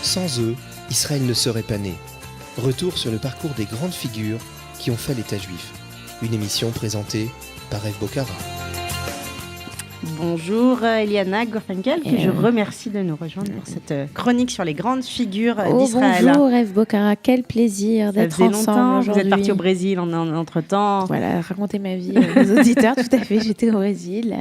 Sans eux, Israël ne serait pas né. Retour sur le parcours des grandes figures qui ont fait l'État juif. Une émission présentée par Eve Bocara. Bonjour Eliana Gorfenkel, que je remercie de nous rejoindre pour cette chronique sur les grandes figures d'Israël. Bonjour Eve Bocara, quel plaisir d'être ensemble aujourd'hui. Vous êtes partie au Brésil entre-temps. Voilà, raconter ma vie aux auditeurs, tout à fait. J'étais au Brésil,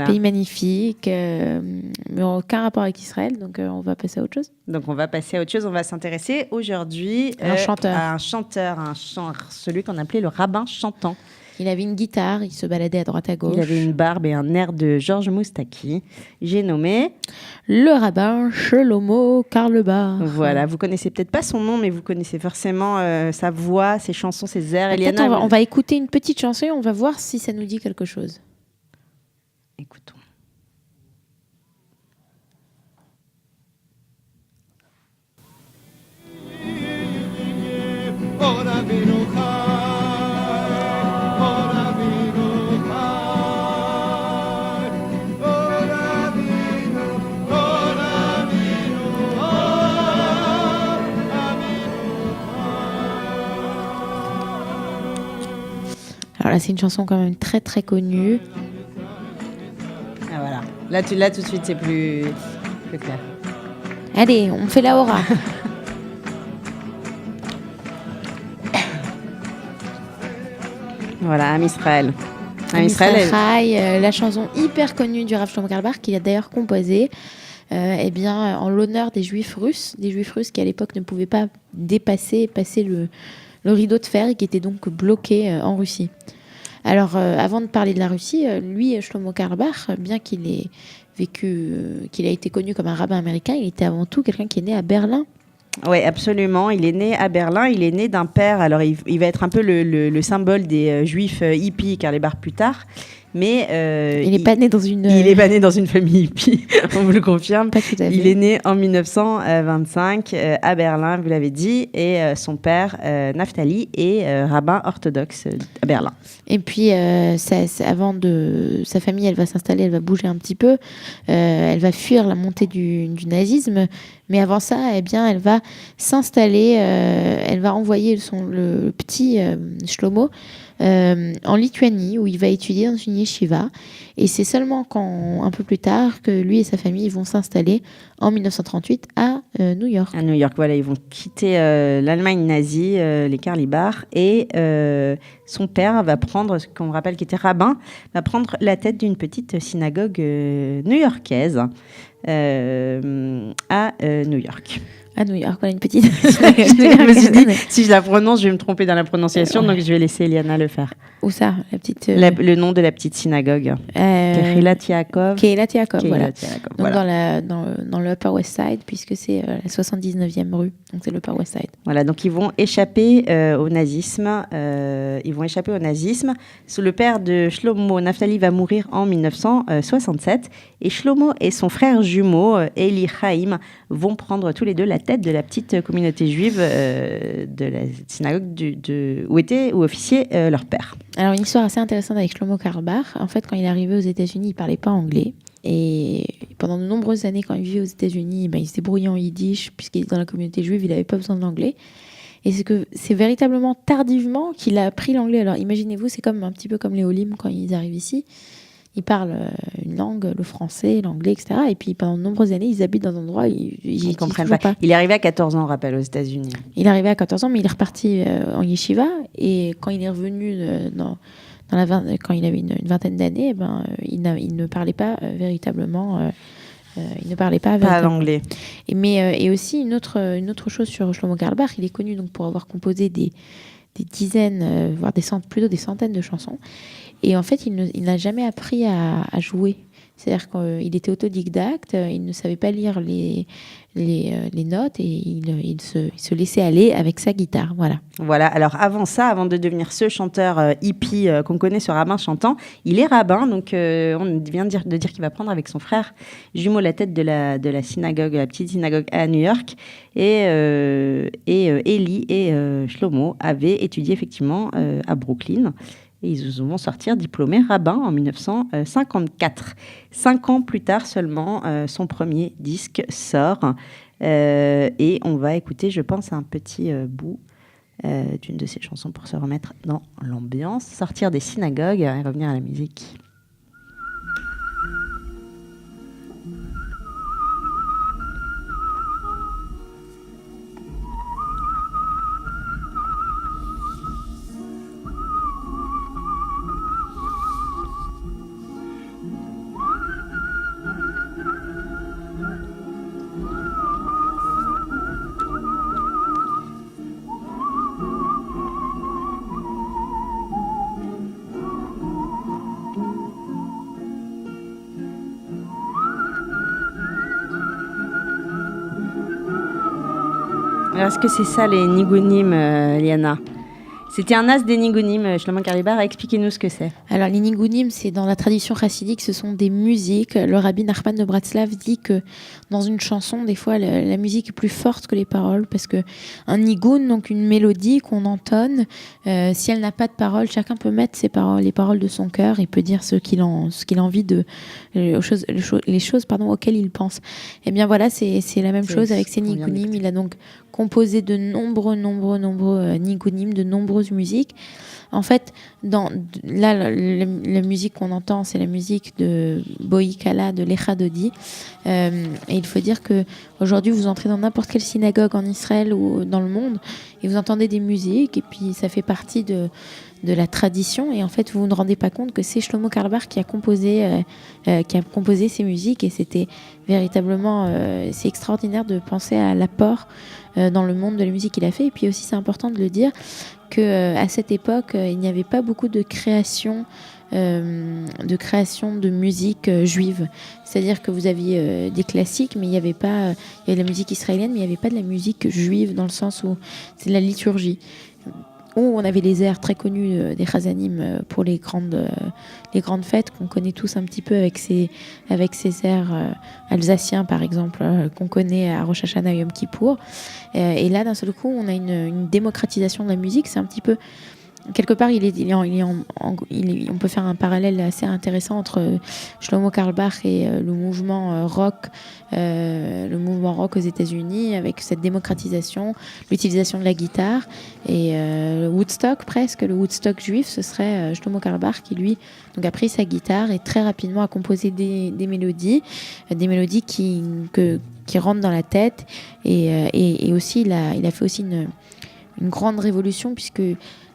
pays magnifique, mais aucun rapport avec Israël, donc on va passer à autre chose. On va s'intéresser aujourd'hui à un chanteur, celui qu'on appelait le rabbin chantant. Il avait une guitare, il se baladait à droite à gauche. Il avait une barbe et un air de Georges Moustaki. J'ai nommé le rabbin Shlomo Carlebach. Voilà, vous connaissez peut-être pas son nom, mais vous connaissez forcément sa voix, ses chansons, ses airs. Eliana, on va écouter une petite chanson et on va voir si ça nous dit quelque chose. Écoutons. Alors là, c'est une chanson quand même très très connue. Ah voilà. Là tout de suite, c'est plus clair. Allez, on fait la hora. Voilà, Am Israël. La chanson hyper connue du Rav Shlomo Carlebach, qu'il a d'ailleurs composée en l'honneur des Juifs russes qui à l'époque ne pouvaient pas passer le rideau de fer et qui étaient donc bloqués en Russie. Alors, avant de parler de la Russie, lui, Shlomo Carlebach, bien qu'il ait qu'il a été connu comme un rabbin américain, il était avant tout quelqu'un qui est né à Berlin. Oui, absolument. Il est né à Berlin. Il est né d'un père. Alors, il va être un peu le symbole des juifs hippies, Carlebach plus tard. Mais il n'est pas né dans une. Il n'est pas né dans une famille hippie, on vous le confirme. Pas tout à fait. Il est né en 1925 à Berlin, vous l'avez dit, et son père Naftali est rabbin orthodoxe à Berlin. Et puis sa famille, elle va s'installer, elle va bouger un petit peu, elle va fuir la montée du nazisme. Mais avant ça, elle va s'installer, elle va envoyer le petit Shlomo en Lituanie, où il va étudier dans une yeshiva. Et c'est seulement un peu plus tard que lui et sa famille vont s'installer en 1938 à New York. À New York, voilà, ils vont quitter l'Allemagne nazie, les Carlebach, et son père va prendre, ce qu'on rappelle qui était rabbin, va prendre la tête d'une petite synagogue new-yorkaise à New York. À New York, voilà une petite. Je me suis dit, si je la prononce, je vais me tromper dans la prononciation, donc je vais laisser Eliana le faire. Où ça, la petite le nom de la petite synagogue. Kehilat Yaakov. Voilà. Donc voilà. Dans le Upper West Side, puisque c'est la 79e rue, donc c'est le Upper West Side. Voilà, donc ils vont échapper au nazisme. Sous le père de Shlomo, Naftali va mourir en 1967, et Shlomo et son frère jumeau Eli Chaim vont prendre tous les deux la tête de la petite communauté juive de la synagogue où officiait leur père. Alors, une histoire assez intéressante avec Shlomo Carlebach. En fait, quand il est arrivé aux États-Unis, il ne parlait pas anglais. Et pendant de nombreuses années, quand il vivait aux États-Unis, il se débrouillait en yiddish, puisqu'il était dans la communauté juive, il n'avait pas besoin de l'anglais. Et c'est véritablement tardivement qu'il a appris l'anglais. Alors, imaginez-vous, c'est un petit peu comme les Olim quand ils arrivent ici. Ils parlent une langue, le français, l'anglais, etc. Et puis pendant de nombreuses années, ils habitent dans un endroit où ils ne comprennent pas. Il est arrivé à 14 ans, on rappelle, aux États-Unis. Il est arrivé à 14 ans, mais il est reparti en yeshiva. Et quand il est revenu quand il avait une vingtaine d'années, il ne parlait pas véritablement. Il ne parlait pas l'anglais. Et aussi une autre chose sur Shlomo Carlebach, il est connu donc pour avoir composé des dizaines, voire plutôt des centaines de chansons. Et en fait, il n'a jamais appris à jouer. C'est-à-dire qu'il était autodidacte, il ne savait pas lire les notes et il se laissait aller avec sa guitare. Voilà, alors avant de devenir ce chanteur hippie qu'on connaît, ce rabbin chantant, il est rabbin, donc on vient de dire qu'il va prendre avec son frère jumeau la tête de la synagogue, la petite synagogue à New York. Et Eli et Shlomo avaient étudié effectivement à Brooklyn. Et ils vont sortir diplômés rabbins en 1954. 5 ans plus tard seulement, son premier disque sort. Et on va écouter, je pense, un petit bout d'une de ses chansons pour se remettre dans l'ambiance, sortir des synagogues et revenir à la musique. Alors, est-ce que c'est ça les nigunim, Liana ? C'était un as des nigunim, Shlomo Carlebach. Expliquez-nous ce que c'est. Alors, les nigunim, c'est dans la tradition chassidique, ce sont des musiques. Le rabbi Nachman de Bratslav dit que dans une chanson, des fois, la musique est plus forte que les paroles, parce que un nigun, donc une mélodie qu'on entonne, si elle n'a pas de paroles, chacun peut mettre ses paroles, les paroles de son cœur, et peut dire ce qu'il a envie de, les choses, auxquelles il pense. Et bien voilà, c'est la même chose avec ces nigunim. Il a donc composé de nombreux nigunim, de nombreuses musiques. En fait, la musique qu'on entend, c'est la musique de Boï Kala, de Lecha Dodi. Et il faut dire qu'aujourd'hui, vous entrez dans n'importe quelle synagogue en Israël ou dans le monde, et vous entendez des musiques, et puis ça fait partie de la tradition, et en fait vous ne rendez pas compte que c'est Shlomo Carlebach qui a composé ces musiques, et c'était véritablement c'est extraordinaire de penser à l'apport dans le monde de la musique qu'il a fait. Et puis aussi, c'est important de le dire que à cette époque il n'y avait pas beaucoup de création de musique juive, c'est-à-dire que vous aviez des classiques, mais il y avait de la musique israélienne, mais il n'y avait pas de la musique juive, dans le sens où c'est de la liturgie, où on avait les airs très connus des Chazanim pour les grandes fêtes qu'on connaît tous un petit peu, avec ces airs alsaciens par exemple, qu'on connaît à Rosh Hashanah et Yom Kippour. Et là, d'un seul coup, on a une démocratisation de la musique. C'est un petit peu... Quelque part, on peut faire un parallèle assez intéressant entre Shlomo Carlebach et le mouvement rock aux États-Unis, avec cette démocratisation, l'utilisation de la guitare, et le Woodstock juif, ce serait Shlomo Carlebach qui, lui, donc, a pris sa guitare et très rapidement a composé des mélodies qui rentrent dans la tête, et aussi il a fait aussi une grande révolution, puisque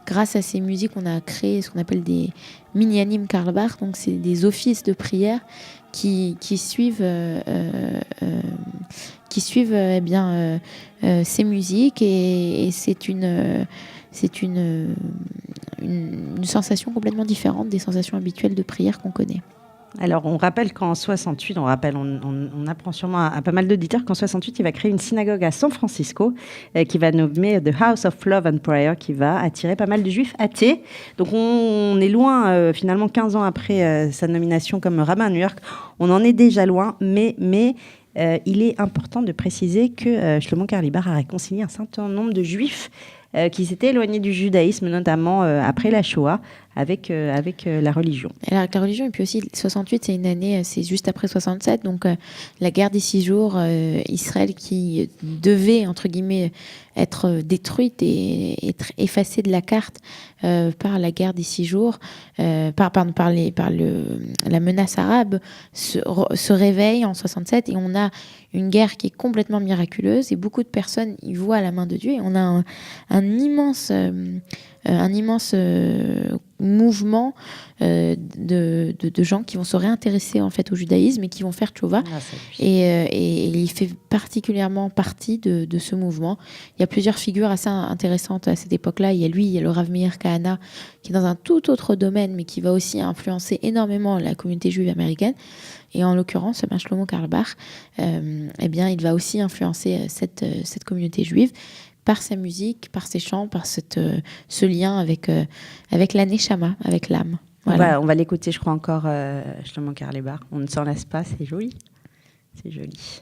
grâce à ces musiques, on a créé ce qu'on appelle des minyanim Carlebach, donc c'est des offices de prière qui suivent ces musiques, et c'est une sensation complètement différente des sensations habituelles de prière qu'on connaît. Alors, on rappelle qu'en 68, on apprend sûrement à pas mal d'auditeurs qu'en 68, il va créer une synagogue à San Francisco qui va nommer The House of Love and Prayer, qui va attirer pas mal de juifs athées. Donc, on est loin, finalement, 15 ans après sa nomination comme rabbin à New York. On en est déjà loin, mais il est important de préciser que Shlomo Carlebach a réconcilié un certain nombre de juifs qui s'étaient éloignés du judaïsme, notamment après la Shoah, avec la religion. Alors, avec la religion, et puis aussi 68, c'est une année, c'est juste après 67, donc la guerre des 6 jours, Israël qui devait, entre guillemets, être détruite et être effacée de la carte par la guerre des 6 jours, par la menace arabe, se réveille en 67, et on a une guerre qui est complètement miraculeuse, et beaucoup de personnes y voient la main de Dieu, et on a un immense mouvement de gens qui vont se réintéresser en fait au judaïsme et qui vont faire tchouva. Et il fait particulièrement partie de ce mouvement. Il y a plusieurs figures assez intéressantes à cette époque-là. Il y a le Rav Meir Kahana, qui est dans un tout autre domaine, mais qui va aussi influencer énormément la communauté juive américaine. Et en l'occurrence, Shlomo Carlebach, il va aussi influencer cette communauté juive par sa musique, par ses chants, par ce lien avec la neshama, avec l'âme. Voilà. On va l'écouter, je crois, encore, Shlomo Carlebach. On ne s'en lasse pas, c'est joli. C'est joli.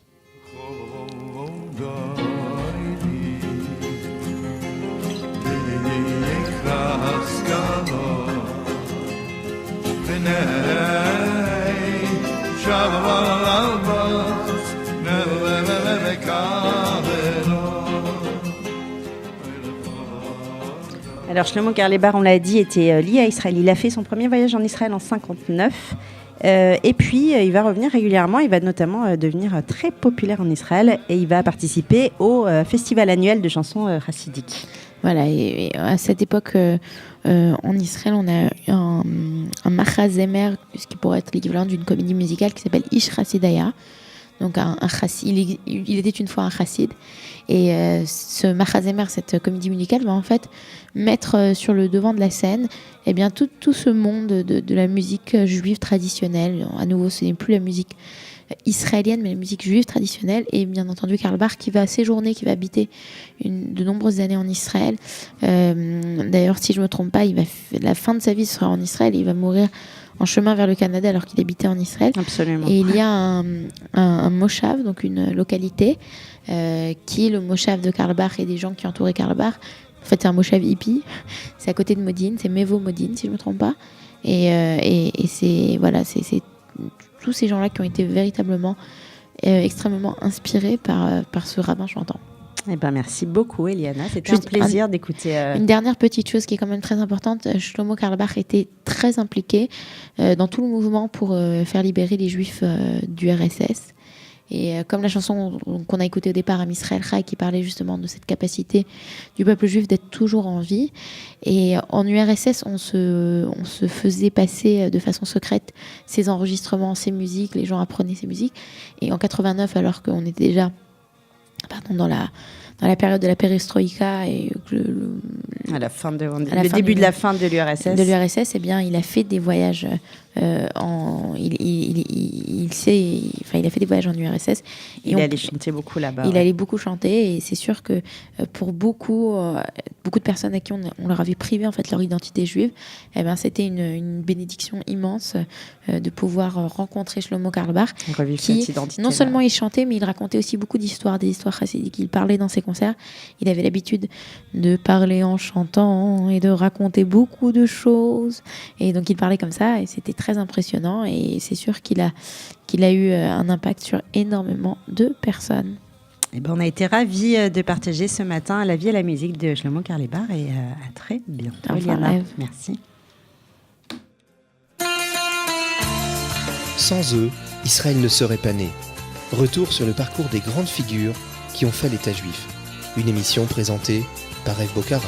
Shabbat Alors Shlomo Karlebar, on l'a dit, était lié à Israël. Il a fait son premier voyage en Israël en 59. Et puis, il va revenir régulièrement. Il va notamment devenir très populaire en Israël et il va participer au festival annuel de chansons chassidiques. Voilà, et à cette époque, en Israël, on a un machazemer, ce qui pourrait être l'équivalent d'une comédie musicale qui s'appelle Ish Chassidaya. Donc, il était une fois un chassid. Et ce machazemer, cette comédie musicale, va en fait mettre sur le devant de la scène eh bien, tout ce monde de la musique juive traditionnelle. À nouveau, ce n'est plus la musique israélienne, mais la musique juive traditionnelle. Et bien entendu, Karl Barth, qui va séjourner, qui va habiter de nombreuses années en Israël. D'ailleurs, si je ne me trompe pas, la fin de sa vie sera en Israël et il va mourir en chemin vers le Canada alors qu'il habitait en Israël. Absolument. Et il y a un moshav, donc une localité, qui est le moshav de Karl Barth et des gens qui entouraient Karl Barth. En fait, c'est un moshav hippie. C'est à côté de Modine, c'est Mevo Modine, si je ne me trompe pas. Et c'est tous ces gens-là qui ont été véritablement extrêmement inspirés par ce rabbin chantant. Eh ben, merci beaucoup, Eliana. C'était un plaisir d'écouter. Une dernière petite chose qui est quand même très importante. Shlomo Karl Barth était très impliqué dans tout le mouvement pour faire libérer les Juifs du RSS. Et comme la chanson qu'on a écoutée au départ, Am Israël Chai, qui parlait justement de cette capacité du peuple juif d'être toujours en vie. Et en URSS, on se faisait passer de façon secrète ces enregistrements, ces musiques. Les gens apprenaient ces musiques. Et en 89, alors qu'on était déjà dans la période de la perestroïka et à la fin le début de la fin de l'URSS. Eh bien, il a fait des voyages il a fait des voyages en URSS. Il allait chanter beaucoup là-bas. Il allait beaucoup chanter et c'est sûr que pour beaucoup de personnes à qui on leur avait privé en fait leur identité juive, eh ben, c'était une bénédiction immense de pouvoir rencontrer Shlomo Karl Barth, qui non seulement il chantait, mais il racontait aussi beaucoup d'histoires, des histoires chassidiques. Il parlait dans ses concerts. Il avait l'habitude de parler en chantant et de raconter beaucoup de choses. Et donc il parlait comme ça et c'était très impressionnant et c'est sûr qu'il a eu un impact sur énormément de personnes. Eh ben, on a été ravis de partager ce matin la vie et la musique de Shlomo Karl Barth et à très bientôt. Eliana. Merci. Sans eux, Israël ne serait pas né. Retour sur le parcours des grandes figures qui ont fait l'État juif. Une émission présentée par Eve Bocara.